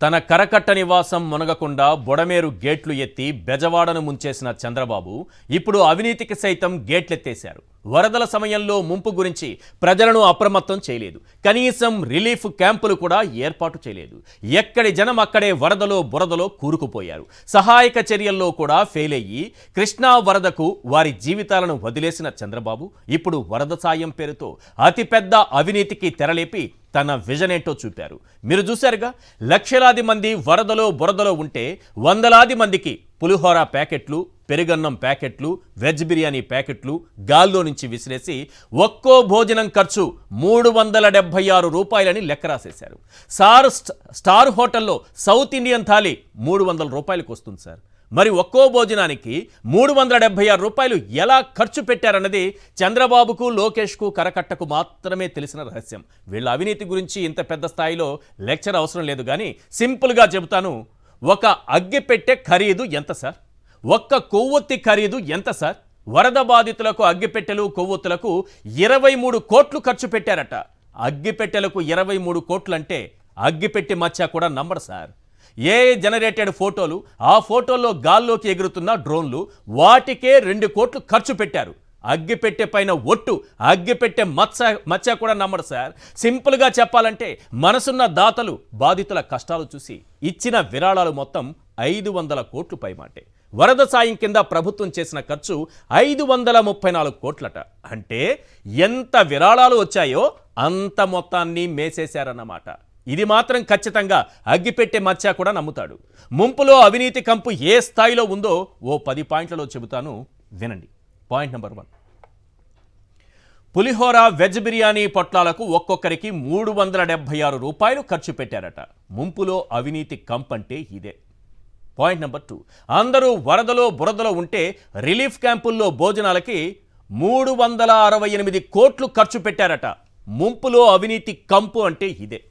తన కరకట్ట నివాసం మునగకుండా బొడమేరు గేట్లు ఎత్తి బెజవాడను ముంచేసిన చంద్రబాబు ఇప్పుడు అవినీతికి సైతం గేట్లెత్తేశారు. వరదల సమయంలో ముంపు గురించి ప్రజలను అప్రమత్తం చేయలేదు. కనీసం రిలీఫ్ క్యాంపులు కూడా ఏర్పాటు చేయలేదు. ఎక్కడి జనం అక్కడే వరదలో బురదలో కూరుకుపోయారు. సహాయక చర్యల్లో కూడా ఫెయిల్ అయ్యి కృష్ణా వరదకు వారి జీవితాలను వదిలేసిన చంద్రబాబు ఇప్పుడు వరద సాయం పేరుతో అతిపెద్ద అవినీతికి తెరలేపి తన విజన్ ఏంటో చూపారు. మీరు చూశారుగా, లక్షలాది మంది వరదలో బురదలో ఉంటే వందలాది మందికి పులిహోర ప్యాకెట్లు, పెరుగన్నం ప్యాకెట్లు, వెజ్ బిర్యానీ ప్యాకెట్లు గాల్లో నుంచి విసిరేసి ఒక్కో భోజనం ఖర్చు 376 రూపాయలని లెక్క రాసేశారు. స్టార్ హోటల్లో సౌత్ ఇండియన్ థాలీ 300 రూపాయలకు వస్తుంది సార్. మరి ఒక్కో భోజనానికి 376 రూపాయలు ఎలా ఖర్చు పెట్టారన్నది చంద్రబాబుకు, లోకేష్కు, కరకట్టకు మాత్రమే తెలిసిన రహస్యం. వీళ్ళ అవినీతి గురించి ఇంత పెద్ద స్థాయిలో లెక్చర్ అవసరం లేదు, కానీ సింపుల్గా చెబుతాను. ఒక అగ్గిపెట్టె ఖరీదు ఎంత సార్? ఒక్క కొవ్వొత్తి ఖరీదు ఎంత సార్? వరద బాధితులకు అగ్గిపెట్టెలు, కొవ్వొత్తులకు 23 కోట్లు ఖర్చు పెట్టారట. అగ్గిపెట్టెలకు 23 కోట్లు అంటే అగ్గిపెట్టి మచ్చా కూడా నమ్మరు సార్. జనరేటెడ్ ఫోటోలు, ఆ ఫోటోల్లో గాల్లోకి ఎగురుతున్న డ్రోన్లు, వాటికే 2 కోట్లు ఖర్చు పెట్టారు. అగ్గిపెట్టె పైన ఒట్టు, అగ్గిపెట్టె మచ్చ కూడా నమ్మరు సార్. సింపుల్గా చెప్పాలంటే మనసున్న దాతలు బాధితుల కష్టాలు చూసి ఇచ్చిన విరాళాలు మొత్తం 500 కోట్లు పైమాటే. వరద సాయం కింద ప్రభుత్వం చేసిన ఖర్చు 534 కోట్లట. అంటే ఎంత విరాళాలు వచ్చాయో అంత మొత్తాన్ని మేసేశారన్నమాట. ఇది మాత్రం ఖచ్చితంగా అగ్గిపెట్టె మచ్చ కూడా నమ్ముతాడు. ముంపులో అవినీతి కంపు ఏ స్థాయిలో ఉందో ఓ 10 పాయింట్లలో చెబుతాను, వినండి. పాయింట్ నెంబర్ 1, పులిహోర, వెజ్ బిర్యానీ పొట్లాలకు ఒక్కొక్కరికి 376 రూపాయలు ఖర్చు పెట్టారట. ముంపులో అవినీతి కంపంటే ఇదే. పాయింట్ నెంబర్ 2, అందరూ వరదలో బురదలో ఉంటే రిలీఫ్ క్యాంపుల్లో భోజనాలకి 368 కోట్లు ఖర్చు పెట్టారట. ముంపులో అవినీతి కంపు అంటే ఇదే.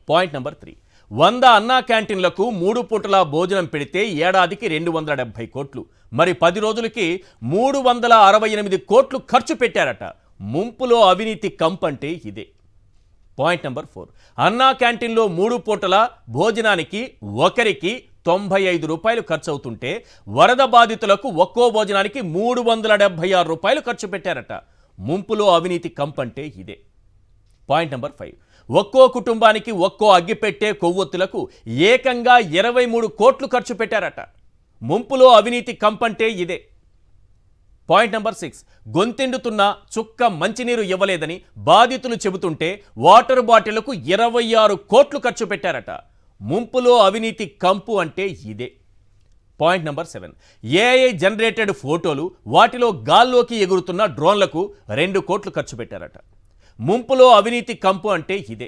పాయింట్ నెంబర్ 3, 100 అన్నా క్యాంటీన్లకు 3 పూటల భోజనం పెడితే ఏడాదికి 270 కోట్లు. మరి 10 రోజులకి 368 కోట్లు ఖర్చు పెట్టారట. ముంపులో అవినీతి కంపంటే ఇదే. పాయింట్ నెంబర్ 4, అన్నా క్యాంటీన్లో 3 పూటల భోజనానికి ఒకరికి 95 రూపాయలు ఖర్చు అవుతుంటే వరద బాధితులకు ఒక్కో భోజనానికి 376 రూపాయలు ఖర్చు పెట్టారట. ముంపులో అవినీతి కంపంటే ఇదే. పాయింట్ నెంబర్ 5, ఒక్కో కుటుంబానికి ఒక్కో అగ్గిపెట్టే, కొవ్వొత్తులకు ఏకంగా 23 కోట్లు ఖర్చు పెట్టారట. ముంపులో అవినీతి కంపంటే ఇదే. పాయింట్ నెంబర్ 6, గొంతెండుతున్న చుక్క మంచినీరు ఇవ్వలేదని బాధితులు చెబుతుంటే వాటర్ బాటిళ్లకు 26 కోట్లు ఖర్చు పెట్టారట. ముంపులో అవినీతి కంపు అంటే ఇదే. పాయింట్ నెంబర్ 7, జనరేటెడ్ ఫోటోలు, వాటిలో గాల్లోకి ఎగురుతున్న డ్రోన్లకు 2 కోట్లు ఖర్చు పెట్టారట. ముంపులో అవినీతి కంపు అంటే ఇదే.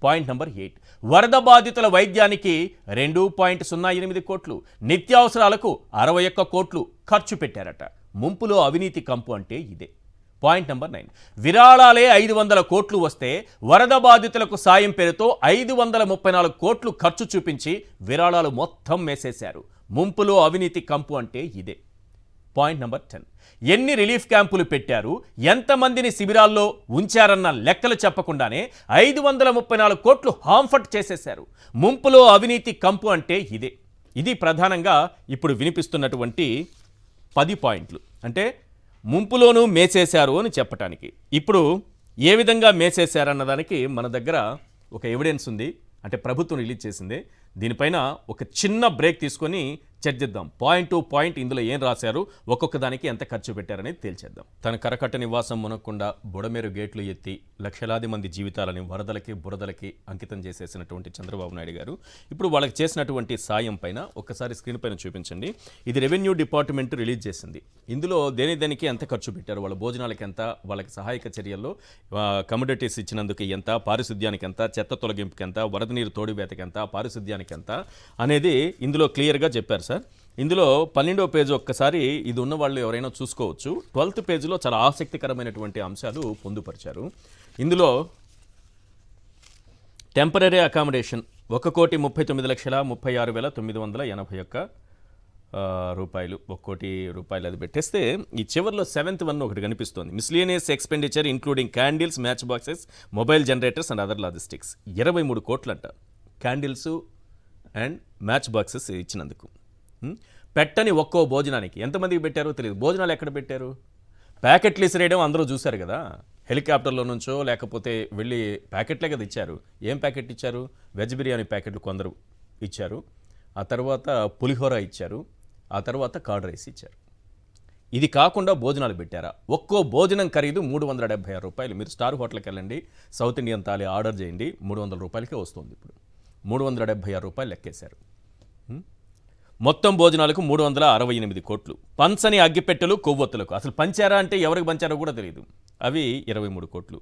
పాయింట్ నెంబర్ 8, వరద బాధితుల వైద్యానికి 2.08 కోట్లు, నిత్యావసరాలకు 61 కోట్లు ఖర్చు పెట్టారట. ముంపులో అవినీతి కంపు అంటే ఇదే. పాయింట్ నెంబర్ 9, విరాళాలే 500 కోట్లు వస్తే వరద బాధితులకు సాయం పేరుతో 534 కోట్లు ఖర్చు చూపించి విరాళాలు మొత్తం మేసేశారు. ముంపులో అవినీతి కంపు అంటే ఇదే. పాయింట్ నెంబర్ 10, ఎన్ని రిలీఫ్ క్యాంపులు పెట్టారు, ఎంతమందిని శిబిరాల్లో ఉంచారన్న లెక్కలు చెప్పకుండానే 534 కోట్లు హాంఫట్ చేసేశారు. ముంపులో అవినీతి కంపు అంటే ఇదే. ఇది ప్రధానంగా ఇప్పుడు వినిపిస్తున్నటువంటి 10 పాయింట్లు. అంటే ముంపులోనూ మేసేశారు అని చెప్పటానికి. ఇప్పుడు ఏ విధంగా మేసేశారన్నదానికి మన దగ్గర ఒక ఎవిడెన్స్ ఉంది. అంటే ప్రభుత్వం రిలీజ్ చేసింది. దీనిపైన ఒక చిన్న బ్రేక్ తీసుకొని చర్చిద్దాం. పాయింట్ టు పాయింట్ ఇందులో ఏం రాశారు, ఒక్కొక్క దానికి ఎంత ఖర్చు పెట్టారనేది తేల్చేద్దాం. తన కరకట్ట నివాసం మునగకుండా బుడమేరు గేట్లు ఎత్తి లక్షలాది మంది జీవితాలని వరదలకి, బురదలకి అంకితం చేసేసినటువంటి చంద్రబాబు నాయుడు గారు ఇప్పుడు వాళ్ళకి చేసినటువంటి సాయం పైన ఒక్కసారి స్క్రీన్ పైన చూపించండి. ఇది రెవెన్యూ డిపార్ట్మెంట్ రిలీజ్ చేసింది. ఇందులో దేనికి ఎంత ఖర్చు పెట్టారు, వాళ్ళ భోజనాలకి ఎంత, వాళ్ళకి సహాయక చర్యల్లో కమోడిటీస్ ఇచ్చినందుకు ఎంత, పారిశుద్ధ్యానికి ఎంత, చెత్త తొలగింపుకి ఎంత, వరద నీరు తోడివేతకి ఎంత, పారిశుద్ధ్యానికి ఎంత అనేది ఇందులో క్లియర్గా చెప్పారు సార్. ఇందులో 12వ పేజీ ఒక్కసారి ఇది ఉన్న వాళ్ళు ఎవరైనా చూసుకోవచ్చు. 12th పేజీలో చాలా ఆసక్తికరమైనటువంటి అంశాలు పొందుపరిచారు. ఇందులో టెంపరరీ అకామిడేషన్ 1,39,36,981 రూపాయలు, 1 కోటి రూపాయలు అది పెట్టేస్తే ఈ చివరిలో 7th వన్ ఒకటి కనిపిస్తుంది. Miscellaneous expenditure including candles, match boxes, mobile generators and other logistics 23 కోట్లంట. క్యాండిల్స్, అండ్ మ్యాచ్ బాక్సెస్ ఇచ్చినందుకు. పెట్టని ఒక్కో భోజనానికి ఎంతమందికి పెట్టారో తెలియదు. భోజనాలు ఎక్కడ పెట్టారు? ప్యాకెట్లు ఇసిరేయడం అందరూ చూశారు కదా. హెలికాప్టర్లో నుంచో లేకపోతే వెళ్ళి ప్యాకెట్లే కదా ఇచ్చారు. ఏం ప్యాకెట్ ఇచ్చారు? వెజ్ బిర్యానీ ప్యాకెట్లు కొందరు ఇచ్చారు, ఆ తర్వాత పులిహోర ఇచ్చారు, ఆ తర్వాత కర్డ్ రైస్ ఇచ్చారు. ఇది కాకుండా భోజనాలు పెట్టారా? ఒక్కో భోజనం ఖరీదు 376 రూపాయలు. మీరు స్టార్ హోటల్కి వెళ్ళండి, సౌత్ ఇండియన్ థాలీ ఆర్డర్ చేయండి, 300 రూపాయలకే వస్తుంది. ఇప్పుడు 376 రూపాయలు లెక్కేశారు. మొత్తం భోజనాలకు 368 కోట్లు. పంచని అగ్గిపెట్టెలు కొవ్వొత్తులకు అసలు పంచారా అంటే ఎవరికి పంచారో కూడా తెలియదు. అవి 23 కోట్లు.